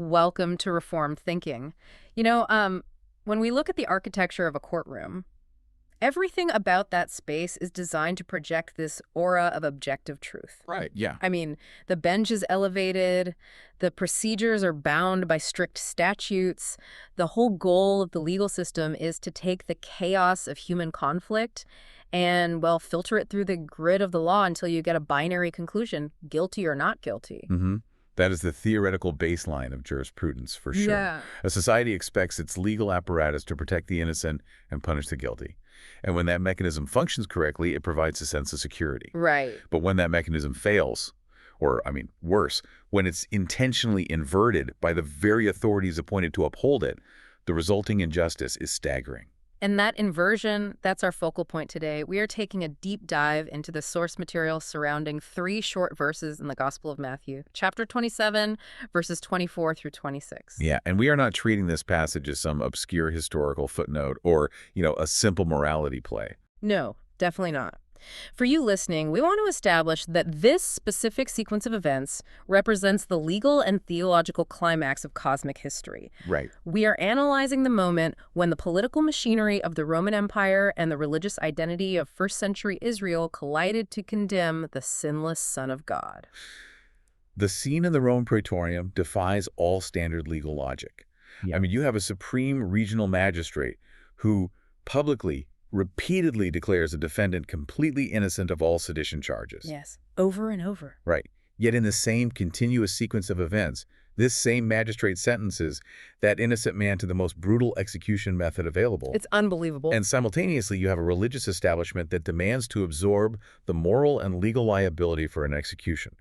Welcome to Reformed Thinking. You know, when we look at the architecture of a courtroom, everything about that space is designed to project this aura of objective truth. Right, yeah. I mean, the bench is elevated, the procedures are bound by strict statutes. The whole goal of the legal system is to take the chaos of human conflict and, well, filter it through the grid of the law until you get a binary conclusion, guilty or not guilty. hmm That is the theoretical baseline of jurisprudence, for sure. Yeah. A society expects its legal apparatus to protect the innocent and punish the guilty. And when that mechanism functions correctly, it provides a sense of security. Right. But when that mechanism fails, or, I mean, worse, when it's intentionally inverted by the very authorities appointed to uphold it, the resulting injustice is staggering. And that inversion, that's our focal point today. We are taking a deep dive into the source material surrounding 3 short verses in the Gospel of Matthew, chapter 27, verses 24 through 26. Yeah, and we are not treating this passage as some obscure historical footnote or, a simple morality play. No, definitely not. For you listening, we want to establish that this specific sequence of events represents the legal and theological climax of cosmic history. Right. We are analyzing the moment when the political machinery of the Roman Empire and the religious identity of first-century Israel collided to condemn the sinless Son of God. The scene in the Roman Praetorium defies all standard legal logic. Yeah. I mean, you have a supreme regional magistrate who publicly, repeatedly declares a defendant completely innocent of all sedition charges. Yes, over and over. Right. Yet in the same continuous sequence of events, this same magistrate sentences that innocent man to the most brutal execution method available. It's unbelievable. And simultaneously, you have a religious establishment that demands to absorb the moral and legal liability for an execution,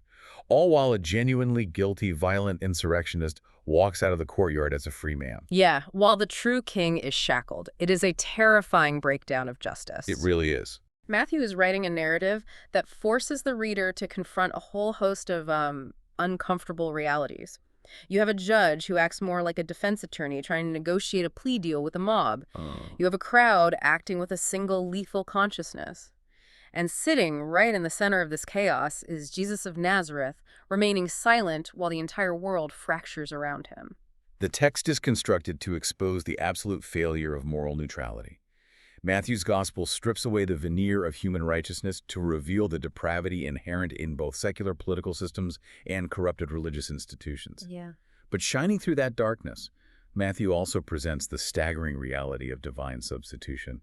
all while a genuinely guilty, violent insurrectionist walks out of the courtyard as a free man. Yeah, while the true king is shackled. It is a terrifying breakdown of justice. It really is. Matthew is writing a narrative that forces the reader to confront a whole host of uncomfortable realities. You have a judge who acts more like a defense attorney trying to negotiate a plea deal with a mob. You have a crowd acting with a single lethal consciousness. And sitting right in the center of this chaos is Jesus of Nazareth, remaining silent while the entire world fractures around him. The text is constructed to expose the absolute failure of moral neutrality. Matthew's gospel strips away the veneer of human righteousness to reveal the depravity inherent in both secular political systems and corrupted religious institutions. Yeah. But shining through that darkness, Matthew also presents the staggering reality of divine substitution.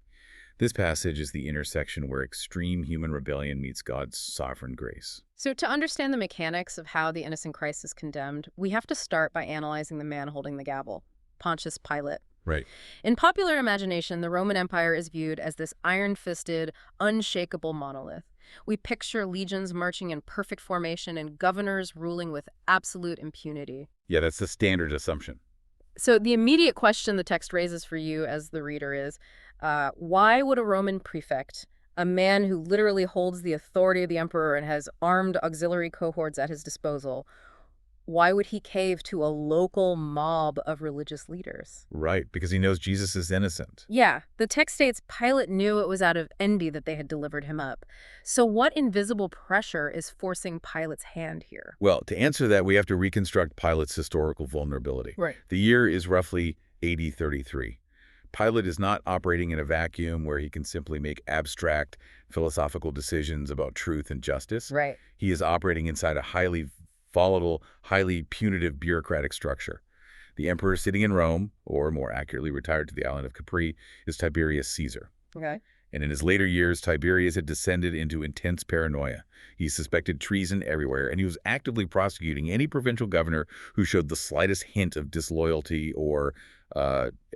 This passage is the intersection where extreme human rebellion meets God's sovereign grace. So to understand the mechanics of how the innocent Christ is condemned, we have to start by analyzing the man holding the gavel, Pontius Pilate. Right. In popular imagination, the Roman Empire is viewed as this iron-fisted, unshakable monolith. We picture legions marching in perfect formation and governors ruling with absolute impunity. Yeah, that's the standard assumption. So the immediate question the text raises for you as the reader is, why would a Roman prefect, a man who literally holds the authority of the emperor and has armed auxiliary cohorts at his disposal, why would he cave to a local mob of religious leaders? Right, because he knows Jesus is innocent. Yeah, the text states Pilate knew it was out of envy that they had delivered him up. So what invisible pressure is forcing Pilate's hand here? Well, to answer that, we have to reconstruct Pilate's historical vulnerability. Right. The year is roughly AD 33. Pilate is not operating in a vacuum where he can simply make abstract philosophical decisions about truth and justice. Right. He is operating inside a highly volatile, highly punitive bureaucratic structure. The emperor sitting in Rome, or more accurately retired to the island of Capri, is Tiberius Caesar. Okay. And in his later years, Tiberius had descended into intense paranoia. He suspected treason everywhere, and he was actively prosecuting any provincial governor who showed the slightest hint of disloyalty or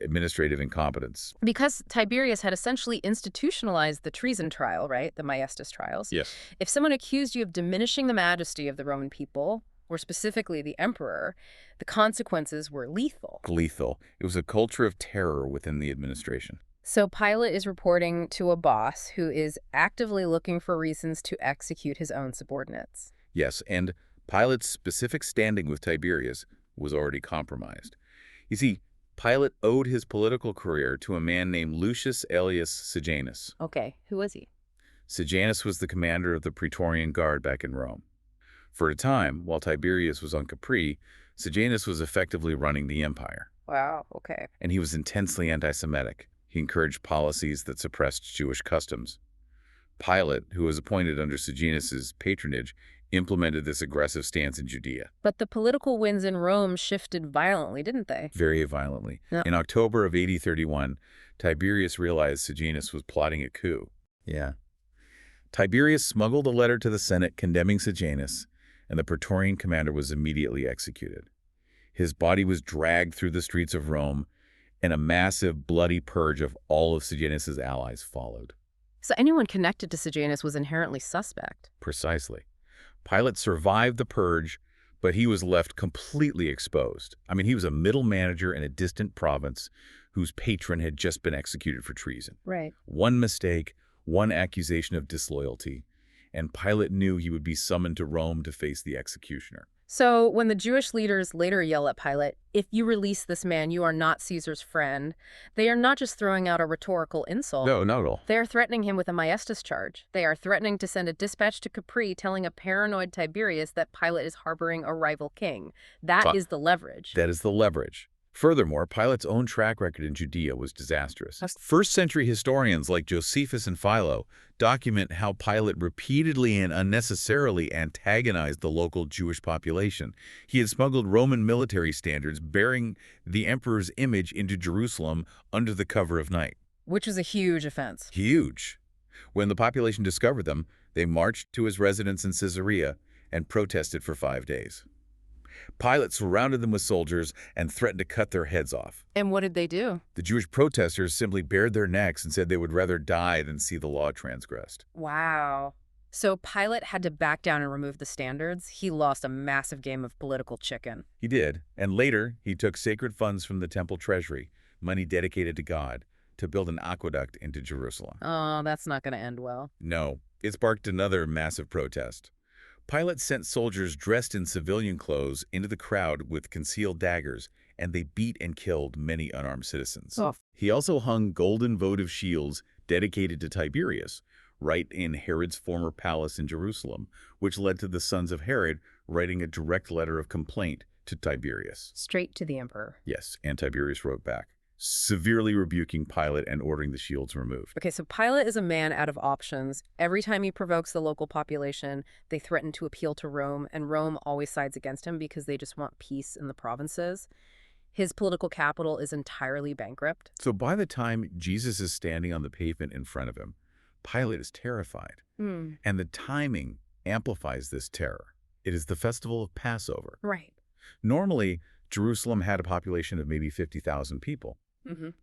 administrative incompetence. Because Tiberius had essentially institutionalized the treason trial, right? The Maestas trials. Yes. If someone accused you of diminishing the majesty of the Roman people, or specifically the emperor, the consequences were lethal. Lethal. It was a culture of terror within the administration. So Pilate is reporting to a boss who is actively looking for reasons to execute his own subordinates. Yes, and Pilate's specific standing with Tiberius was already compromised. You see, Pilate owed his political career to a man named Lucius Aelius Sejanus. Okay, who was he? Sejanus was the commander of the Praetorian Guard back in Rome. For a time, while Tiberius was on Capri, Sejanus was effectively running the empire, Wow, okay. and he was intensely anti-Semitic. He encouraged policies that suppressed Jewish customs. Pilate, who was appointed under Sejanus's patronage, implemented this aggressive stance in Judea. But the political winds in Rome shifted violently, didn't they? Very violently. Yeah. In October of AD 31, Tiberius realized Sejanus was plotting a coup. Yeah. Tiberius smuggled a letter to the Senate condemning Sejanus, and the Praetorian commander was immediately executed. His body was dragged through the streets of Rome, and a massive, bloody purge of all of Sejanus's allies followed. So anyone connected to Sejanus was inherently suspect. Precisely. Pilate survived the purge, but he was left completely exposed. I mean, he was a middle manager in a distant province whose patron had just been executed for treason. Right. One mistake, one accusation of disloyalty, and Pilate knew he would be summoned to Rome to face the executioner. So when the Jewish leaders later yell at Pilate, "If you release this man, you are not Caesar's friend," they are not just throwing out a rhetorical insult. No, not at all. They are threatening him with a maestas charge. They are threatening to send a dispatch to Capri telling a paranoid Tiberius that Pilate is harboring a rival king. That is the leverage. That is the leverage. Furthermore, Pilate's own track record in Judea was disastrous. First-century historians like Josephus and Philo document how Pilate repeatedly and unnecessarily antagonized the local Jewish population. He had smuggled Roman military standards bearing the emperor's image into Jerusalem under the cover of night. Which was a huge offense. Huge. When the population discovered them, they marched to his residence in Caesarea and protested for 5 days. Pilate surrounded them with soldiers and threatened to cut their heads off. And what did they do? The Jewish protesters simply bared their necks and said they would rather die than see the law transgressed. Wow. So Pilate had to back down and remove the standards. He lost a massive game of political chicken. He did, and later he took sacred funds from the temple treasury, money dedicated to God, to build an aqueduct into Jerusalem. Oh, that's not going to end well. No, it sparked another massive protest. Pilate sent soldiers dressed in civilian clothes into the crowd with concealed daggers, and they beat and killed many unarmed citizens. Oh. He also hung golden votive shields dedicated to Tiberius, right in Herod's former palace in Jerusalem, which led to the sons of Herod writing a direct letter of complaint to Tiberius. Straight to the emperor. Yes, and Tiberius wrote back, severely rebuking Pilate and ordering the shields removed. Okay, so Pilate is a man out of options. Every time he provokes the local population, they threaten to appeal to Rome, and Rome always sides against him because they just want peace in the provinces. His political capital is entirely bankrupt. So by the time Jesus is standing on the pavement in front of him, Pilate is terrified. And the timing amplifies this terror. It is the festival of Passover. Right. Normally, Jerusalem had a population of maybe 50,000 people.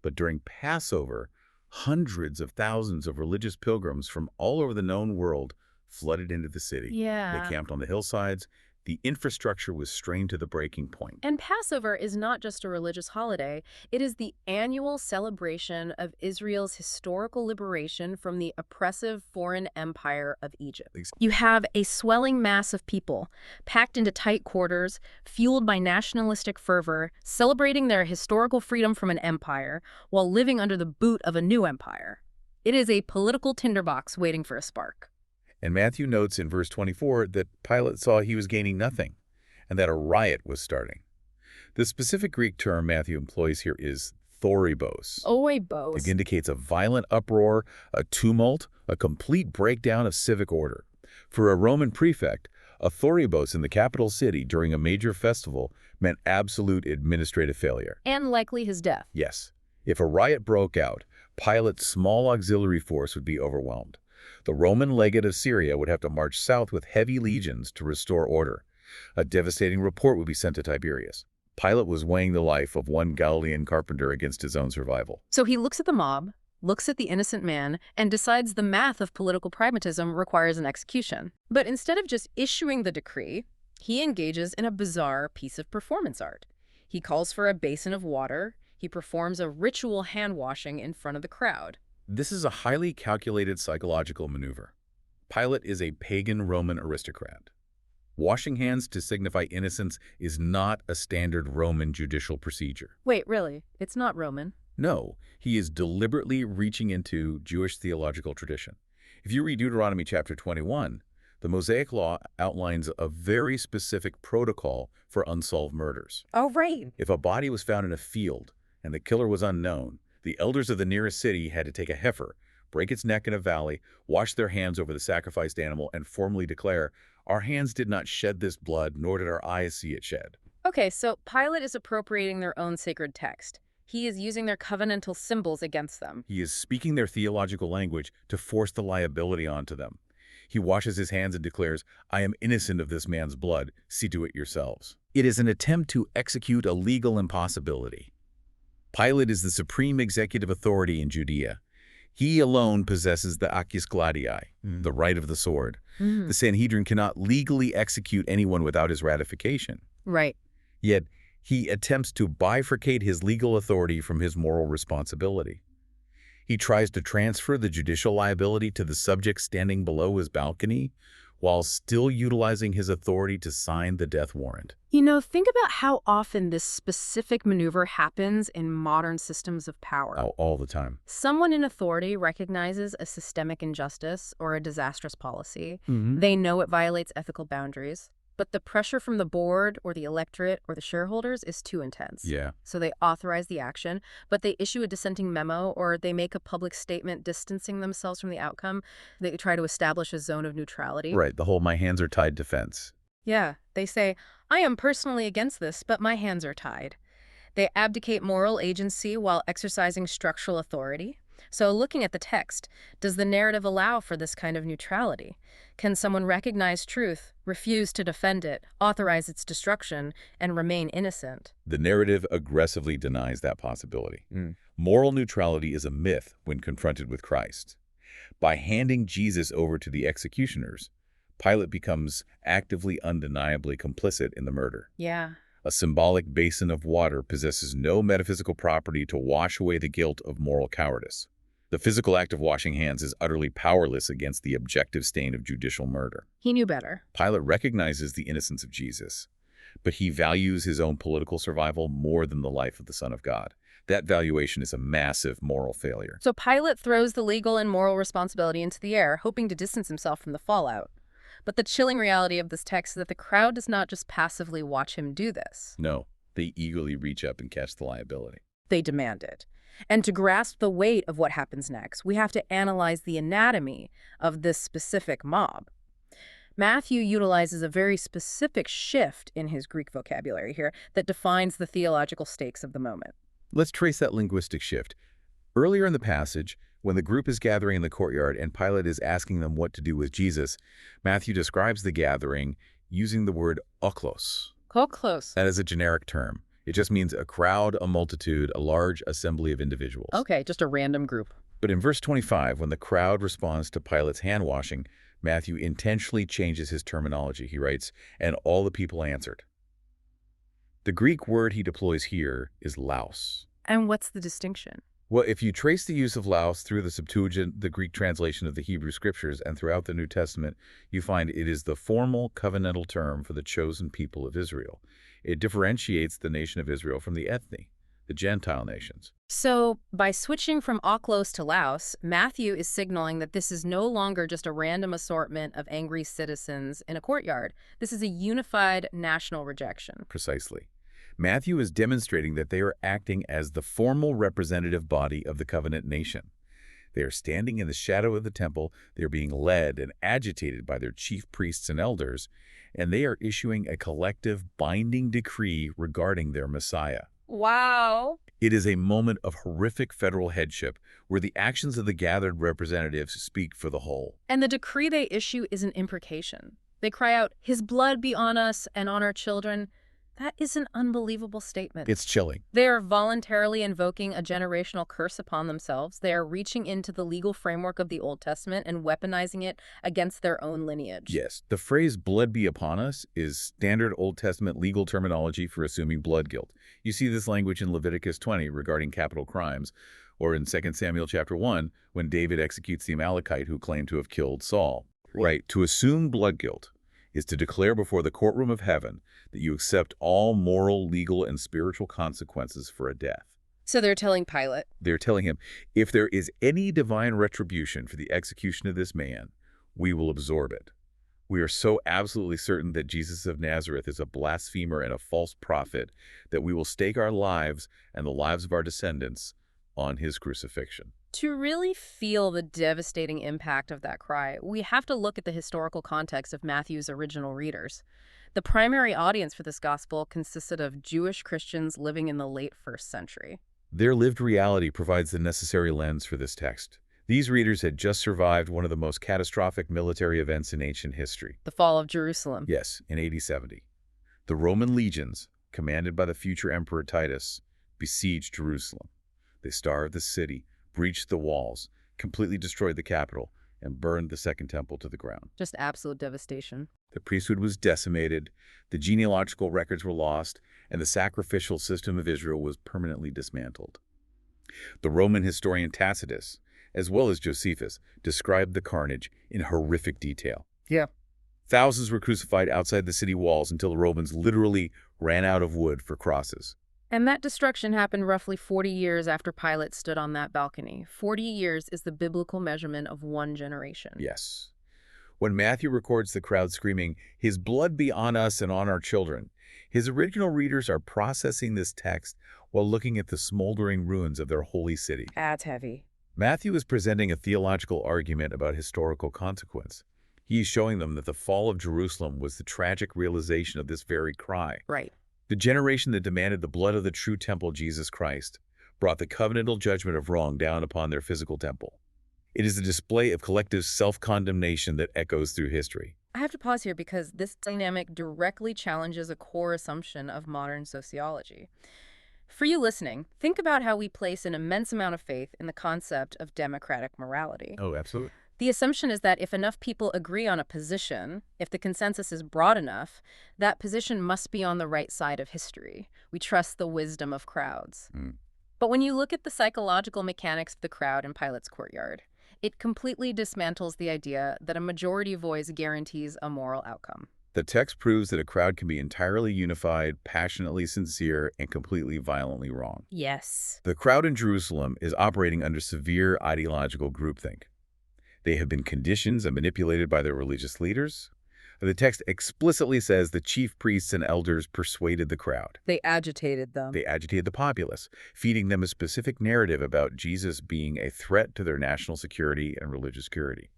But during Passover, hundreds of thousands of religious pilgrims from all over the known world flooded into the city. Yeah. They camped on the hillsides. The infrastructure was strained to the breaking point. And Passover is not just a religious holiday. It is the annual celebration of Israel's historical liberation from the oppressive foreign empire of Egypt. You have a swelling mass of people, packed into tight quarters, fueled by nationalistic fervor, celebrating their historical freedom from an empire, while living under the boot of a new empire. It is a political tinderbox waiting for a spark. And Matthew notes in verse 24 that Pilate saw he was gaining nothing, and that a riot was starting. The specific Greek term Matthew employs here is thoribos. Oibos. It indicates a violent uproar, a tumult, a complete breakdown of civic order. For a Roman prefect, a thoribos in the capital city during a major festival meant absolute administrative failure. And likely his death. Yes. If a riot broke out, Pilate's small auxiliary force would be overwhelmed. The Roman legate of Syria would have to march south with heavy legions to restore order. A devastating report would be sent to Tiberius. Pilate was weighing the life of one Galilean carpenter against his own survival. So he looks at the mob, looks at the innocent man, and decides the math of political pragmatism requires an execution. But instead of just issuing the decree, he engages in a bizarre piece of performance art. He calls for a basin of water. He performs a ritual hand-washing in front of the crowd. This is a highly calculated psychological maneuver. Pilate is a pagan Roman aristocrat. Washing hands to signify innocence is not a standard Roman judicial procedure. Wait, really? It's not Roman? No, he is deliberately reaching into Jewish theological tradition. If you read Deuteronomy chapter 21, The Mosaic Law outlines a very specific protocol for unsolved murders. Oh, right. If a body was found in a field and the killer was unknown, the elders of the nearest city had to take a heifer, break its neck in a valley, wash their hands over the sacrificed animal, and formally declare, "Our hands did not shed this blood, nor did our eyes see it shed." Okay, so Pilate is appropriating their own sacred text. He is using their covenantal symbols against them. He is speaking their theological language to force the liability onto them. He washes his hands and declares, "I am innocent of this man's blood. See to it yourselves." It is an attempt to execute a legal impossibility. Pilate is the supreme executive authority in Judea. He alone possesses the acus gladii, the right of the sword. The Sanhedrin cannot legally execute anyone without his ratification. Right. Yet, he attempts to bifurcate his legal authority from his moral responsibility. He tries to transfer the judicial liability to the subject standing below his balcony, while still utilizing his authority to sign the death warrant. You know, think about how often this specific maneuver happens in modern systems of power. All the time. Someone in authority recognizes a systemic injustice or a disastrous policy. Mm-hmm. They know it violates ethical boundaries, but the pressure from the board or the electorate or the shareholders is too intense. Yeah. So they authorize the action, but they issue a dissenting memo or they make a public statement distancing themselves from the outcome. They try to establish a zone of neutrality. Right, the whole "my hands are tied" defense. Yeah, they say, I am personally against this, but my hands are tied. They abdicate moral agency while exercising structural authority. So looking at the text, does the narrative allow for this kind of neutrality? Can someone recognize truth, refuse to defend it, authorize its destruction, and remain innocent? The narrative aggressively denies that possibility. Moral neutrality is a myth when confronted with Christ. By handing Jesus over to the executioners, Pilate becomes actively, undeniably complicit in the murder. Yeah. A symbolic basin of water possesses no metaphysical property to wash away the guilt of moral cowardice. The physical act of washing hands is utterly powerless against the objective stain of judicial murder. He knew better. Pilate recognizes the innocence of Jesus, but he values his own political survival more than the life of the Son of God. That valuation is a massive moral failure. So Pilate throws the legal and moral responsibility into the air, hoping to distance himself from the fallout. But the chilling reality of this text is that the crowd does not just passively watch him do this. No, they eagerly reach up and catch the liability. They demand it. And to grasp the weight of what happens next, we have to analyze the anatomy of this specific mob. Matthew utilizes a very specific shift in his Greek vocabulary here that defines the theological stakes of the moment. Let's trace that linguistic shift. Earlier in the passage, when the group is gathering in the courtyard and Pilate is asking them what to do with Jesus, Matthew describes the gathering using the word oklos. Close. That is a generic term. It just means a crowd, a multitude, a large assembly of individuals. Okay, just a random group. But in verse 25, when the crowd responds to Pilate's hand-washing, Matthew intentionally changes his terminology. He writes, "and all the people answered." The Greek word he deploys here is laos. And what's the distinction? Well, if you trace the use of laos through the Septuagint, the Greek translation of the Hebrew Scriptures, and throughout the New Testament, you find it is the formal covenantal term for the chosen people of Israel. It differentiates the nation of Israel from the ethne, the Gentile nations. So, by switching from oklos to laos, Matthew is signaling that this is no longer just a random assortment of angry citizens in a courtyard. This is a unified national rejection. Precisely. Matthew is demonstrating that they are acting as the formal representative body of the covenant nation. They are standing in the shadow of the temple, they are being led and agitated by their chief priests and elders, and they are issuing a collective binding decree regarding their Messiah. Wow. It is a moment of horrific federal headship where the actions of the gathered representatives speak for the whole. And the decree they issue is an imprecation. They cry out, "His blood be on us and on our children." That is an unbelievable statement. It's chilling. They are voluntarily invoking a generational curse upon themselves. They are reaching into the legal framework of the Old Testament and weaponizing it against their own lineage. Yes, the phrase "blood be upon us" is standard Old Testament legal terminology for assuming blood guilt. You see this language in Leviticus 20 regarding capital crimes, or in 2 Samuel chapter 1 when David executes the Amalekite who claimed to have killed Saul. Right, to assume blood guilt is to declare before the courtroom of heaven that you accept all moral, legal, and spiritual consequences for a death. So they're telling Pilate, They're telling him, if there is any divine retribution for the execution of this man, we will absorb it. We are so absolutely certain that Jesus of Nazareth is a blasphemer and a false prophet that we will stake our lives and the lives of our descendants on his crucifixion. To really feel the devastating impact of that cry, we have to look at the historical context of Matthew's original readers. The primary audience for this gospel consisted of Jewish Christians living in the late 1st century. Their lived reality provides the necessary lens for this text. These readers had just survived one of the most catastrophic military events in ancient history. The fall of Jerusalem. Yes, in AD 70. The Roman legions, commanded by the future Emperor Titus, besieged Jerusalem. They starved the city, breached the walls, completely destroyed the capital, and burned the Second Temple to the ground. Just absolute devastation. The priesthood was decimated, the genealogical records were lost, and the sacrificial system of Israel was permanently dismantled. The Roman historian Tacitus, as well as Josephus, described the carnage in horrific detail. Yeah. Thousands were crucified outside the city walls until the Romans literally ran out of wood for crosses. And that destruction happened roughly 40 years after Pilate stood on that balcony. 40 years is the biblical measurement of one generation. Yes. When Matthew records the crowd screaming, "His blood be on us and on our children," his original readers are processing this text while looking at the smoldering ruins of their holy city. That's heavy. Matthew is presenting a theological argument about historical consequence. He is showing them that the fall of Jerusalem was the tragic realization of this very cry. Right. The generation that demanded the blood of the true temple, Jesus Christ, brought the covenantal judgment of wrong down upon their physical temple. It is a display of collective self-condemnation that echoes through history. I have to pause here because this dynamic directly challenges a core assumption of modern sociology. For you listening, think about how we place an immense amount of faith in the concept of democratic morality. Oh, absolutely. The assumption is that if enough people agree on a position, if the consensus is broad enough, that position must be on the right side of history. We trust the wisdom of crowds. But when you look at the psychological mechanics of the crowd in Pilate's courtyard, it completely dismantles the idea that a majority voice guarantees a moral outcome. The text proves that a crowd can be entirely unified, passionately sincere, and completely violently wrong. Yes. The crowd in Jerusalem is operating under severe ideological groupthink. They have been conditioned and manipulated by their religious leaders. The text explicitly says the chief priests and elders persuaded the crowd. They agitated them. They agitated the populace, feeding them a specific narrative about Jesus being a threat to their national security and religious security.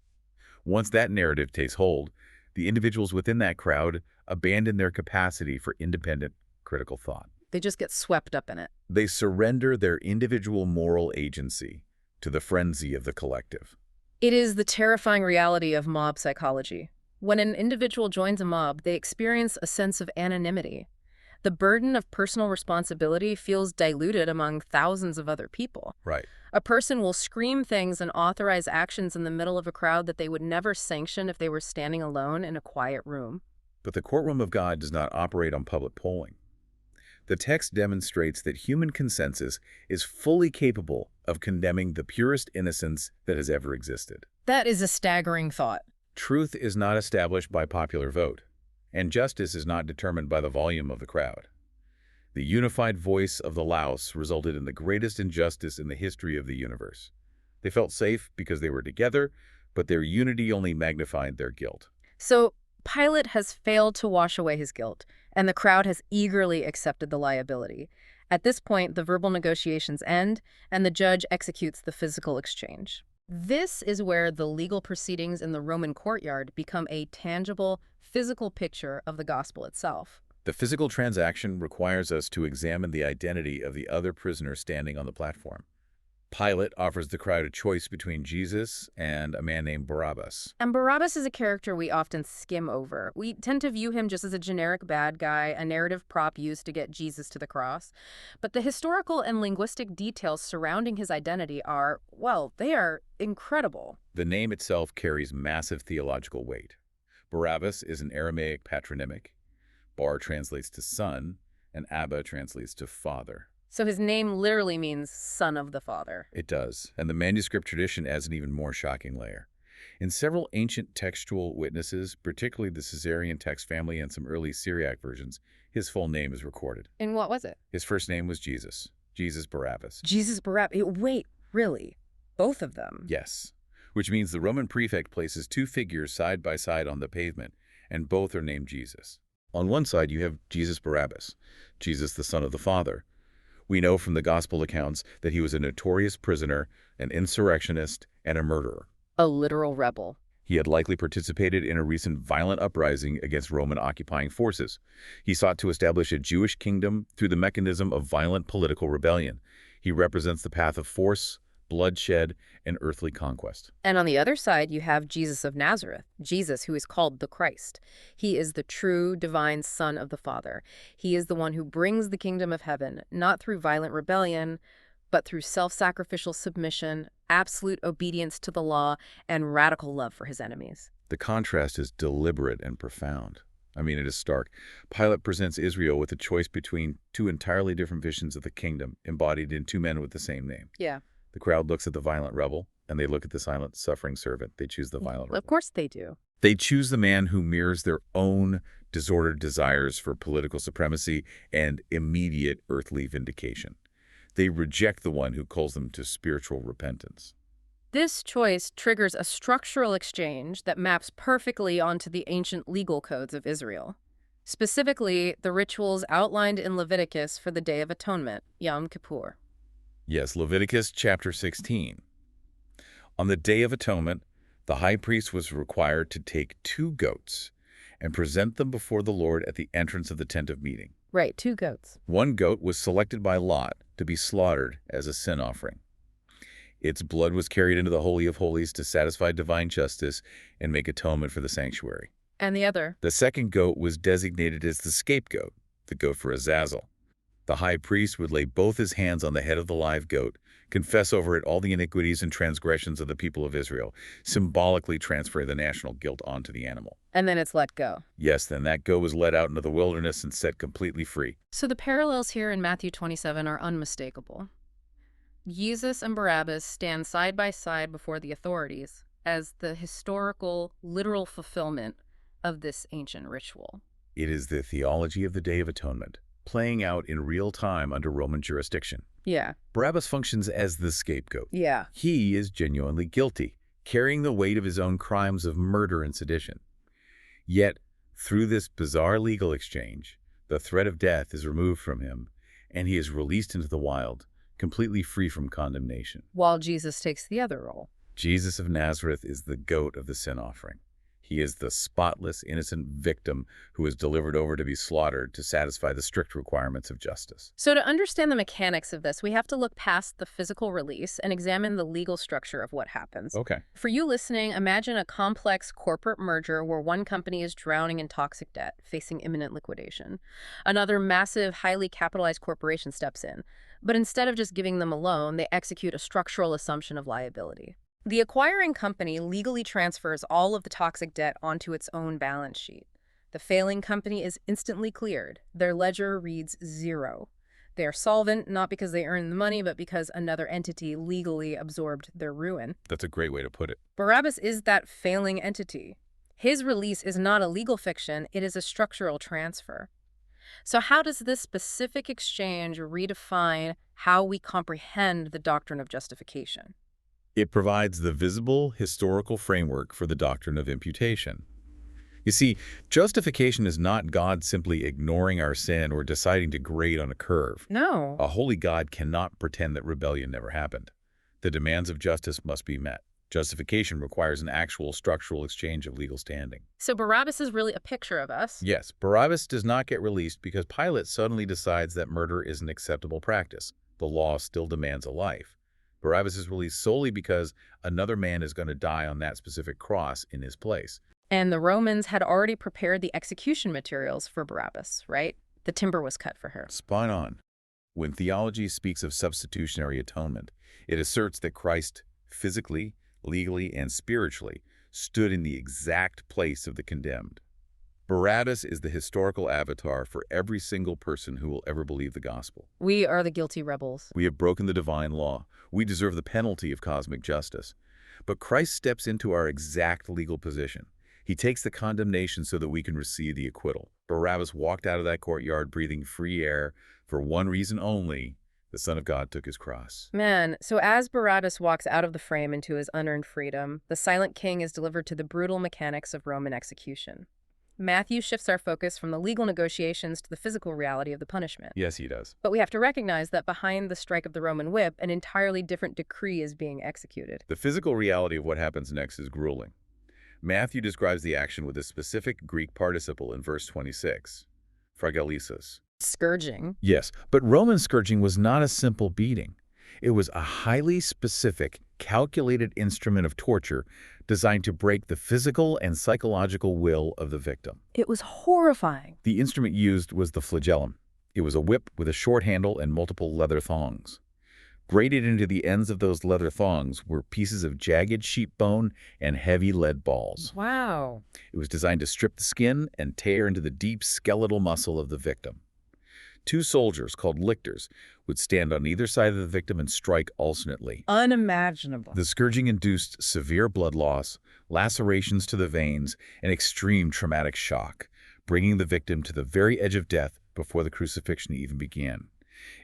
Once that narrative takes hold, the individuals within that crowd abandon their capacity for independent, critical thought. They just get swept up in it. They surrender their individual moral agency to the frenzy of the collective. It is the terrifying reality of mob psychology. When an individual joins a mob, they experience a sense of anonymity. The burden of personal responsibility feels diluted among thousands of other people. Right. A person will scream things and authorize actions in the middle of a crowd that they would never sanction if they were standing alone in a quiet room. But the courtroom of God does not operate on public polling. The text demonstrates that human consensus is fully capable of condemning the purest innocence that has ever existed. That is a staggering thought. Truth is not established by popular vote, and justice is not determined by the volume of the crowd. The unified voice of the louse resulted in the greatest injustice in the history of the universe. They felt safe because they were together, but their unity only magnified their guilt. So Pilate has failed to wash away his guilt, and the crowd has eagerly accepted the liability. At this point, the verbal negotiations end, and the judge executes the physical exchange. This is where the legal proceedings in the Roman courtyard become a tangible, physical picture of the gospel itself. The physical transaction requires us to examine the identity of the other prisoner standing on the platform. Pilate offers the crowd a choice between Jesus and a man named Barabbas. And Barabbas is a character we often skim over. We tend to view him just as a generic bad guy, a narrative prop used to get Jesus to the cross. But the historical and linguistic details surrounding his identity are, well, they are incredible. The name itself carries massive theological weight. Barabbas is an Aramaic patronymic. Bar translates to son, and Abba translates to father. So his name literally means son of the Father. It does, and the manuscript tradition adds an even more shocking layer. In several ancient textual witnesses, particularly the Caesarean text family and some early Syriac versions, his full name is recorded. And what was it? His first name was Jesus Barabbas. Jesus Barabbas. Wait, really? Both of them? Yes. which means the Roman prefect places two figures side by side on the pavement, and both are named Jesus. On one side, you have Jesus Barabbas, Jesus the Son of the Father. We know from the Gospel accounts that he was a notorious prisoner, an insurrectionist, and a murderer. A literal rebel. He had likely participated in a recent violent uprising against Roman occupying forces. He sought to establish a Jewish kingdom through the mechanism of violent political rebellion. He represents the path of force, bloodshed, and earthly conquest. And on the other side, you have Jesus of Nazareth, Jesus who is called the Christ. He is the true divine Son of the Father. He is the one who brings the kingdom of heaven, not through violent rebellion, but through self-sacrificial submission, absolute obedience to the law, and radical love for his enemies. The contrast is deliberate and profound. I mean, it is stark. Pilate presents Israel with a choice between two entirely different visions of the kingdom, embodied in two men with the same name. Yeah. The crowd looks at the violent rebel, and they look at the silent, suffering servant. They choose the violent rebel. Of course they do. They choose the man who mirrors their own disordered desires for political supremacy and immediate earthly vindication. They reject the one who calls them to spiritual repentance. This choice triggers a structural exchange that maps perfectly onto the ancient legal codes of Israel. Specifically, the rituals outlined in Leviticus for the Day of Atonement, Yom Kippur. Yes, Leviticus chapter 16. On the Day of Atonement, the high priest was required to take 2 goats and present them before the Lord at the entrance of the tent of meeting. Right, 2 goats. 1 goat was selected by lot to be slaughtered as a sin offering. Its blood was carried into the Holy of Holies to satisfy divine justice and make atonement for the sanctuary. And the other? The second goat was designated as the scapegoat, the goat for Azazel. The high priest would lay both his hands on the head of the live goat, confess over it all the iniquities and transgressions of the people of Israel, symbolically transfer the national guilt onto the animal. And then it's let go. Yes, then that goat was led out into the wilderness and set completely free. So the parallels here in Matthew 27 are unmistakable. Jesus and Barabbas stand side by side before the authorities as the historical, literal fulfillment of this ancient ritual. It is the theology of the Day of Atonement, playing out in real time under Roman jurisdiction. Yeah. Barabbas functions as the scapegoat. Yeah. He is genuinely guilty, carrying the weight of his own crimes of murder and sedition. Yet, through this bizarre legal exchange, the threat of death is removed from him, and he is released into the wild, completely free from condemnation. While Jesus takes the other role. Jesus of Nazareth is the goat of the sin offering. He is the spotless, innocent victim who is delivered over to be slaughtered to satisfy the strict requirements of justice. So to understand the mechanics of this, we have to look past the physical release and examine the legal structure of what happens. Okay. For you listening, imagine a complex corporate merger where one company is drowning in toxic debt, facing imminent liquidation. Another massive, highly capitalized corporation steps in. But instead of just giving them a loan, they execute a structural assumption of liability. The acquiring company legally transfers all of the toxic debt onto its own balance sheet. The failing company is instantly cleared. Their ledger reads 0. They are solvent, not because they earned the money, but because another entity legally absorbed their ruin. That's a great way to put it. Barabbas is that failing entity. His release is not a legal fiction, it is a structural transfer. So how does this specific exchange redefine how we comprehend the doctrine of justification? It provides the visible historical framework for the doctrine of imputation. You see, justification is not God simply ignoring our sin or deciding to grade on a curve. No. A holy God cannot pretend that rebellion never happened. The demands of justice must be met. Justification requires an actual structural exchange of legal standing. So Barabbas is really a picture of us? Yes, Barabbas does not get released because Pilate suddenly decides that murder is an acceptable practice. The law still demands a life. Barabbas is released solely because another man is going to die on that specific cross in his place. And the Romans had already prepared the execution materials for Barabbas, right? The timber was cut for her. Spot on. When theology speaks of substitutionary atonement, it asserts that Christ physically, legally, and spiritually stood in the exact place of the condemned. Barabbas is the historical avatar for every single person who will ever believe the gospel. We are the guilty rebels. We have broken the divine law. We deserve the penalty of cosmic justice. But Christ steps into our exact legal position. He takes the condemnation so that we can receive the acquittal. Barabbas walked out of that courtyard breathing free air for one reason only, The Son of God took his cross. Man, so as Barabbas walks out of the frame into his unearned freedom, the silent king is delivered to the brutal mechanics of Roman execution. Matthew shifts our focus from the legal negotiations to the physical reality of the punishment. Yes, he does. But we have to recognize that behind the strike of the Roman whip, an entirely different decree is being executed. The physical reality of what happens next is grueling. Matthew describes the action with a specific Greek participle in verse 26, phragallisis. Scourging. Yes, but Roman scourging was not a simple beating. It was a highly specific, calculated instrument of torture designed to break the physical and psychological will of the victim. It was horrifying. The instrument used was the flagellum. It was a whip with a short handle and multiple leather thongs. Braided into the ends of those leather thongs were pieces of jagged sheep bone and heavy lead balls. Wow. It was designed to strip the skin and tear into the deep skeletal muscle of the victim. 2 soldiers, called lictors, would stand on either side of the victim and strike alternately. Unimaginable. The scourging induced severe blood loss, lacerations to the veins, and extreme traumatic shock, bringing the victim to the very edge of death before the crucifixion even began.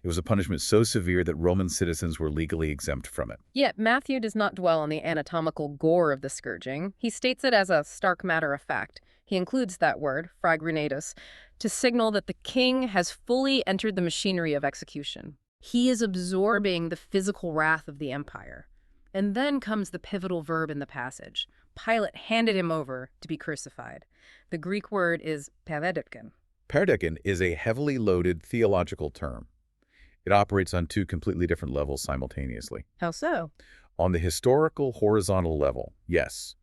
It was a punishment so severe that Roman citizens were legally exempt from it. Yet Matthew does not dwell on the anatomical gore of the scourging. He states it as a stark matter of fact. He includes that word, pragmatism, to signal that the king has fully entered the machinery of execution. He is absorbing the physical wrath of the empire. And then comes the pivotal verb in the passage. Pilate handed him over to be crucified. The Greek word is paradikon. Paradikon is a heavily loaded theological term. It operates on 2 completely different levels simultaneously. How so? On the historical horizontal level, yes,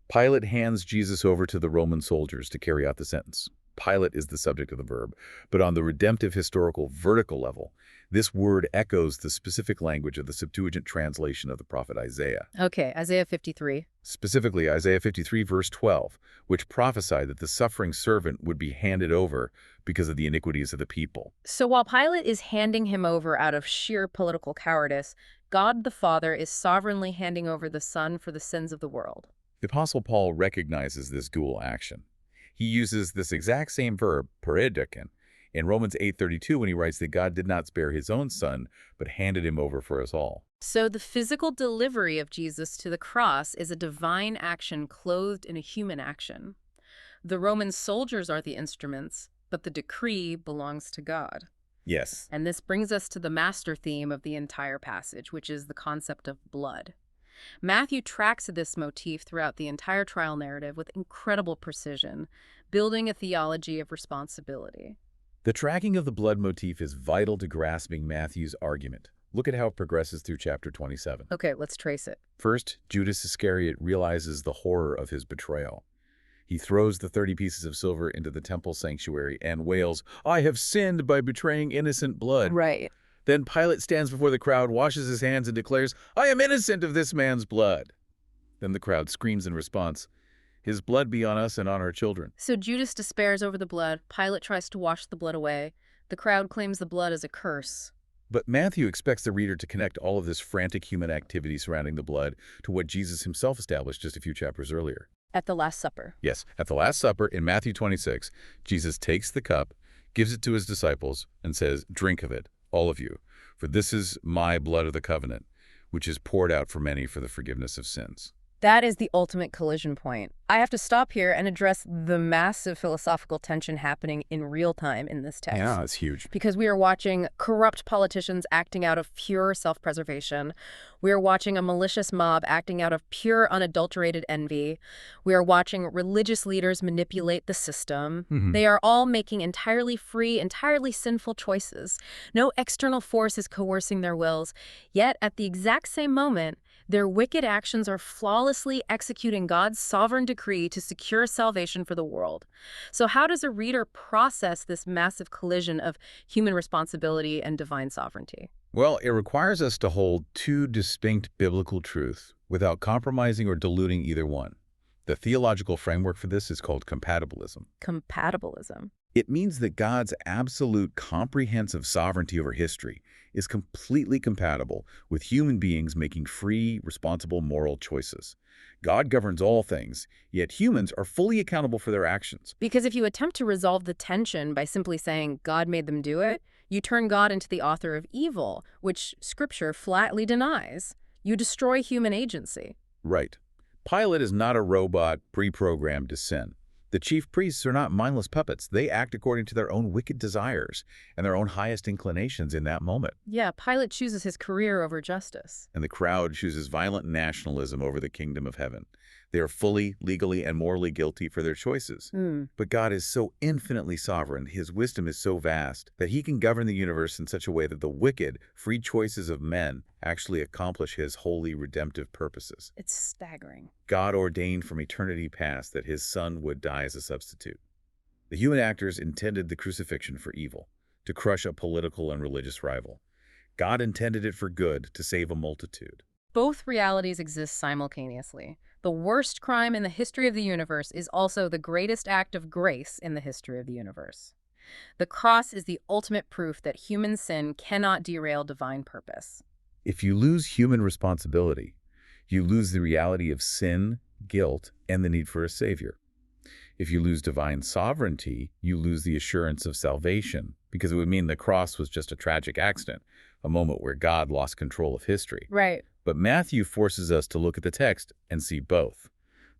Pilate hands Jesus over to the Roman soldiers to carry out the sentence. Pilate is the subject of the verb. But on the redemptive historical vertical level, this word echoes the specific language of the Septuagint translation of the prophet Isaiah. Okay, Isaiah 53. Specifically, Isaiah 53, verse 12, which prophesied that the suffering servant would be handed over because of the iniquities of the people. So while Pilate is handing him over out of sheer political cowardice, God the Father is sovereignly handing over the Son for the sins of the world. The Apostle Paul recognizes this dual action. He uses this exact same verb, paradikon, in Romans 8:32 when he writes that God did not spare his own son, but handed him over for us all. So the physical delivery of Jesus to the cross is a divine action clothed in a human action. The Roman soldiers are the instruments, but the decree belongs to God. Yes. And this brings us to the master theme of the entire passage, which is the concept of blood. Matthew tracks this motif throughout the entire trial narrative with incredible precision, building a theology of responsibility. The tracking of the blood motif is vital to grasping Matthew's argument. Look at how it progresses through chapter 27. Okay, let's trace it. First, Judas Iscariot realizes the horror of his betrayal. He throws the 30 pieces of silver into the temple sanctuary and wails, "I have sinned by betraying innocent blood." Right. Then Pilate stands before the crowd, washes his hands, and declares, "I am innocent of this man's blood." Then the crowd screams in response, "His blood be on us and on our children." So Judas despairs over the blood. Pilate tries to wash the blood away. The crowd claims the blood as a curse. But Matthew expects the reader to connect all of this frantic human activity surrounding the blood to what Jesus himself established just a few chapters earlier. At the Last Supper. Yes, at the Last Supper in Matthew 26, Jesus takes the cup, gives it to his disciples, and says, "Drink of it, all of you, for this is my blood of the covenant, which is poured out for many for the forgiveness of sins." That is the ultimate collision point. I have to stop here and address the massive philosophical tension happening in real time in this text. Yeah, it's huge. Because we are watching corrupt politicians acting out of pure self-preservation. We are watching a malicious mob acting out of pure, unadulterated envy. We are watching religious leaders manipulate the system. They are all making entirely free, entirely sinful choices. No external force is coercing their wills. Yet, at the exact same moment, their wicked actions are flawlessly executing God's sovereign decree to secure salvation for the world. So how does a reader process this massive collision of human responsibility and divine sovereignty? Well, it requires us to hold 2 distinct biblical truths without compromising or diluting either one. The theological framework for this is called compatibilism. Compatibilism. It means that God's absolute comprehensive sovereignty over history is completely compatible with human beings making free, responsible moral choices. God governs all things, yet humans are fully accountable for their actions. Because if you attempt to resolve the tension by simply saying God made them do it, You turn God into the author of evil, which Scripture flatly denies. You destroy human agency. Right. Pilate is not a robot pre-programmed to sin. The chief priests are not mindless puppets. They act according to their own wicked desires and their own highest inclinations in that moment. Yeah, Pilate chooses his career over justice. And the crowd chooses violent nationalism over the kingdom of heaven. They are fully, legally, and morally guilty for their choices. But God is so infinitely sovereign, his wisdom is so vast, that he can govern the universe in such a way that the wicked, free choices of men actually accomplish his holy, redemptive purposes. It's staggering. God ordained from eternity past that his son would die as a substitute. The human actors intended the crucifixion for evil, to crush a political and religious rival. God intended it for good, to save a multitude. Both realities exist simultaneously. The worst crime in the history of the universe is also the greatest act of grace in the history of the universe. The cross is the ultimate proof that human sin cannot derail divine purpose. If you lose human responsibility, you lose the reality of sin, guilt, and the need for a savior. If you lose divine sovereignty, you lose the assurance of salvation, because it would mean the cross was just a tragic accident, a moment where God lost control of history. Right. But Matthew forces us to look at the text and see both.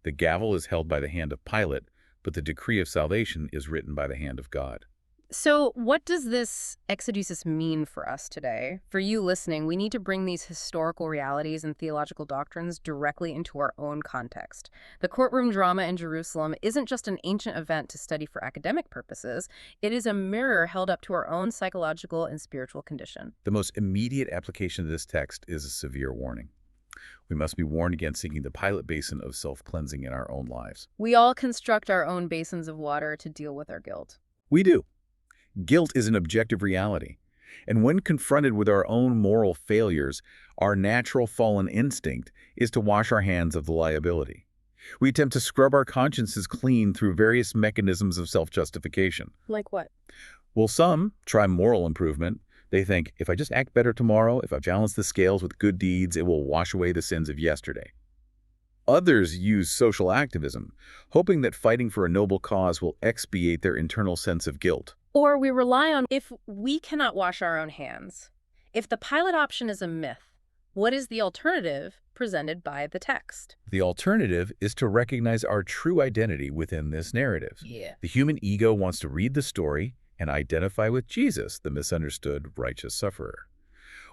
The gavel is held by the hand of Pilate, but the decree of salvation is written by the hand of God. So what does this exegesis mean for us today? For you listening, we need to bring these historical realities and theological doctrines directly into our own context. The courtroom drama in Jerusalem isn't just an ancient event to study for academic purposes. It is a mirror held up to our own psychological and spiritual condition. The most immediate application of this text is a severe warning. We must be warned against sinking the Pilate basin of self-cleansing in our own lives. We all construct our own basins of water to deal with our guilt. We do. Guilt is an objective reality, and when confronted with our own moral failures, our natural fallen instinct is to wash our hands of the liability. We attempt to scrub our consciences clean through various mechanisms of self-justification. Like what? Well, some try moral improvement. They think, if I just act better tomorrow, if I balance the scales with good deeds, it will wash away the sins of yesterday. Others use social activism, hoping that fighting for a noble cause will expiate their internal sense of guilt. Or we rely on if we cannot wash our own hands. If the Pilate option is a myth, what is the alternative presented by the text? The alternative is to recognize our true identity within this narrative. Yeah. The human ego wants to read the story and identify with Jesus, the misunderstood, righteous sufferer.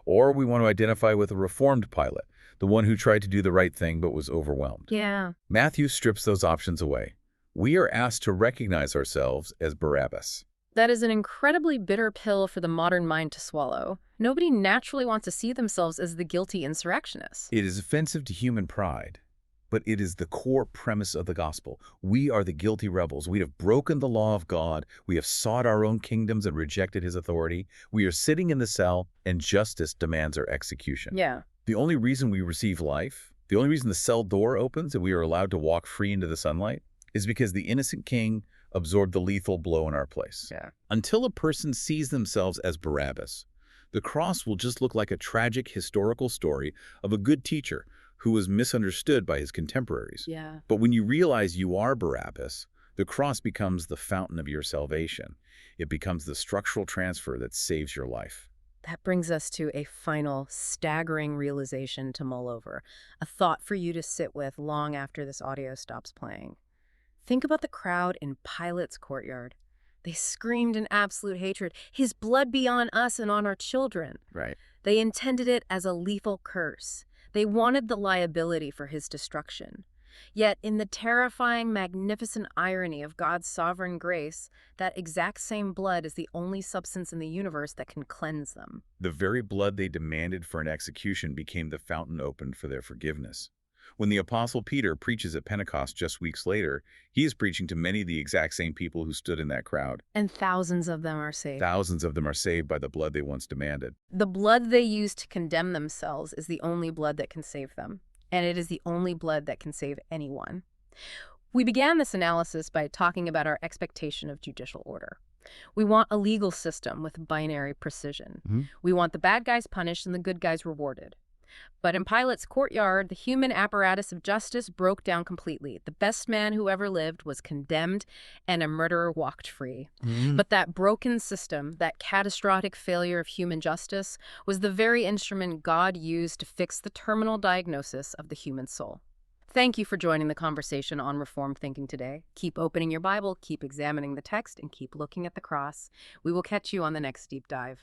Or we want to identify with a reformed Pilate, the one who tried to do the right thing but was overwhelmed. Yeah. Matthew strips those options away. We are asked to recognize ourselves as Barabbas. That is an incredibly bitter pill for the modern mind to swallow. Nobody naturally wants to see themselves as the guilty insurrectionists. It is offensive to human pride, but it is the core premise of the gospel. We are the guilty rebels. We have broken the law of God. We have sought our own kingdoms and rejected his authority. We are sitting in the cell, and justice demands our execution. Yeah. The only reason we receive life, the only reason the cell door opens and we are allowed to walk free into the sunlight, is because the innocent king absorbed the lethal blow in our place. Yeah. Until a person sees themselves as Barabbas, the cross will just look like a tragic historical story of a good teacher who was misunderstood by his contemporaries. Yeah. But when you realize you are Barabbas, the cross becomes the fountain of your salvation. It becomes the structural transfer that saves your life. That brings us to a final, staggering realization to mull over, a thought for you to sit with long after this audio stops playing. Think about the crowd in Pilate's courtyard. They screamed in absolute hatred, "His blood be on us and on our children." Right. They intended it as a lethal curse. They wanted the liability for his destruction. Yet, in the terrifying, magnificent irony of God's sovereign grace, that exact same blood is the only substance in the universe that can cleanse them. The very blood they demanded for an execution became the fountain opened for their forgiveness. When the Apostle Peter preaches at Pentecost just weeks later, he is preaching to many of the exact same people who stood in that crowd. And thousands of them are saved. Thousands of them are saved by the blood they once demanded. The blood they used to condemn themselves is the only blood that can save them. And it is the only blood that can save anyone. We began this analysis by talking about our expectation of judicial order. We want a legal system with binary precision. We want the bad guys punished and the good guys rewarded. But in Pilate's courtyard, the human apparatus of justice broke down completely. The best man who ever lived was condemned, and a murderer walked free. Mm. But that broken system, that catastrophic failure of human justice, was the very instrument God used to fix the terminal diagnosis of the human soul. Thank you for joining the conversation on Reformed Thinking today. Keep opening your Bible, keep examining the text, and keep looking at the cross. We will catch you on the next deep dive.